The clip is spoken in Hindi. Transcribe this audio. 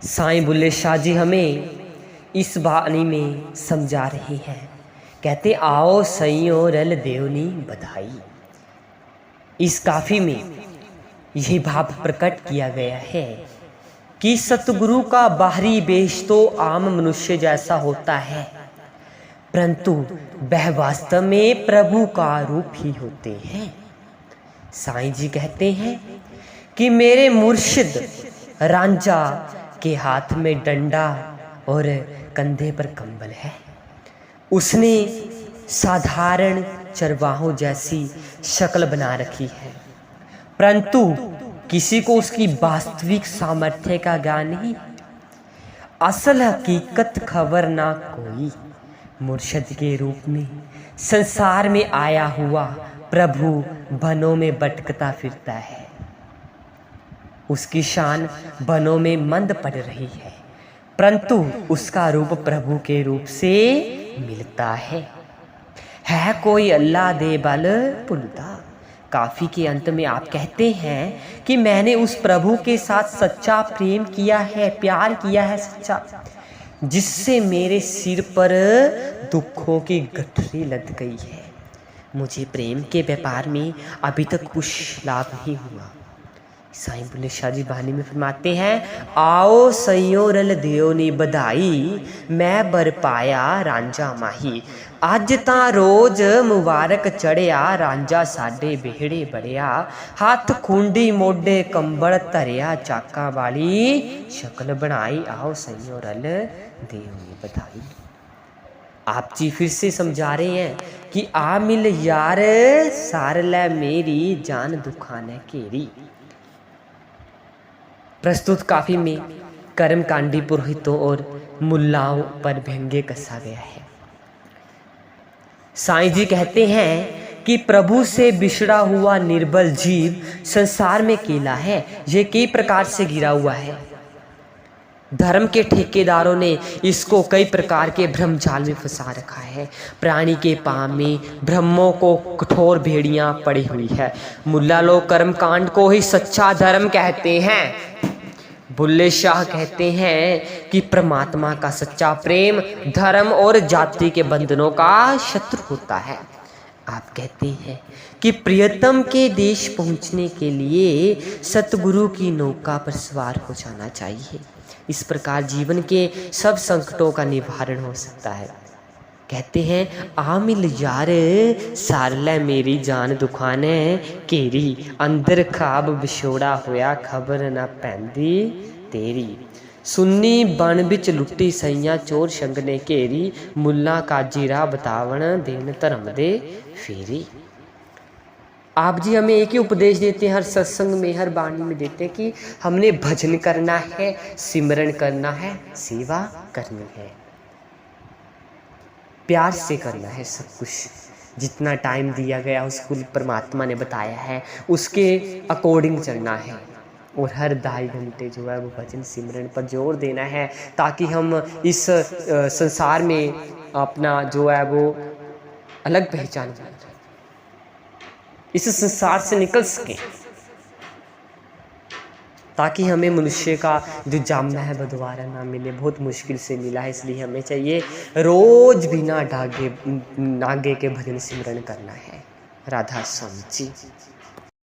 साईं बुल्ले शाह जी हमें इस वाणी में समझा रहे हैं। कहते आओ सइयों रल देवनी बधाई। इस काफी में यह भाव प्रकट किया गया है कि सतगुरु का बाहरी वेश तो आम मनुष्य जैसा होता है, परंतु वह वास्तव में प्रभु का रूप ही होते हैं। साईं जी कहते हैं कि मेरे मुर्शिद रांझा के हाथ में डंडा और कंधे पर कंबल है। उसने साधारण चरवाहों जैसी शक्ल बना रखी है, परंतु किसी को उसकी वास्तविक सामर्थ्य का ज्ञान नहीं। असल हकीकत खबर ना कोई। मुर्शिद के रूप में संसार में आया हुआ प्रभु वनों में भटकता फिरता है। उसकी शान वनों में मंद पड़ रही है, परंतु उसका रूप प्रभु के रूप से मिलता है कोई अल्लाह दे बल पुलदा। काफी के अंत में आप कहते हैं कि मैंने उस प्रभु के साथ सच्चा प्रेम किया है, प्यार किया है सच्चा, जिससे मेरे सिर पर दुखों की गठरी लद गई है। मुझे प्रेम के व्यापार में अभी तक कुछ लाभ नहीं हुआ। साईं बुल्ले शाह जी वाणी में फरमाते हैं आओ सइयों रल देवनी बधाई, मैं बर पाया रांझा माही। अज तां रोज मुबारक चढ़िया, रांझा साडे बेहड़े बड़िया। हाथ खूंडी मोडे कंबल धरिया, चाका वाली शक्ल बनाई। आओ सइयों रल देवनी बधाई। आप जी फिर से समझा रहे हैं कि आ मिल यार सार लै मेरी, जान दुखाने केरी। प्रस्तुत काफी में कर्मकांडी पुरोहितों और मुल्लाओं पर व्यंग्य कसा गया है। साईं जी कहते हैं कि प्रभु से बिछड़ा हुआ निर्बल जीव संसार में अकेला है। ये कई प्रकार से घिरा हुआ है। धर्म के ठेकेदारों ने इसको कई प्रकार के भ्रमजाल में फंसा रखा है। प्राणी के पाँव में ब्रह्मों को कठोर भेड़ियां पड़ी हुई है। मुल्ला लोग कर्मकांड को ही सच्चा धर्म कहते हैं। बुल्ले शाह कहते हैं कि परमात्मा का सच्चा प्रेम धर्म और जाति के बंधनों का शत्रु होता है। आप कहते हैं कि प्रियतम के देश पहुंचने के लिए सतगुरु की नौका पर सवार हो जाना चाहिए। इस प्रकार जीवन के सब संकटों का निवारण हो सकता है। कहते हैं आ मिल यार सार लै मेरी, जान दुखाने केरी। अंदर खाब विछोड़ा होया, खबर ना पैंदी तेरी। सुन्नी बन बिच लुट्टी सैया, चोर संग ने घेरी। मुल्ला काजी राह बतावन, देन धर्म दे फेरी। आप जी हमें एक ही उपदेश देते हैं, हर सत्संग में हर वाणी में देते हैं कि हमने भजन करना है, सिमरन करना है, सेवा करनी है, प्यार से करना है। सब कुछ जितना टाइम दिया गया उसको परमात्मा ने बताया है, उसके अकॉर्डिंग चलना है। और हर 2.5 घंटे जो है वो भजन सिमरन पर जोर देना है, ताकि हम इस संसार में अपना जो है वो अलग पहचान बना, इस संसार से निकल सके, ताकि हमें मनुष्य का जो जामना है वो दोबारा ना मिले। बहुत मुश्किल से मिला है, इसलिए हमें चाहिए रोज बिना नागे के भजन सिमरन करना है। राधा स्वामी जी।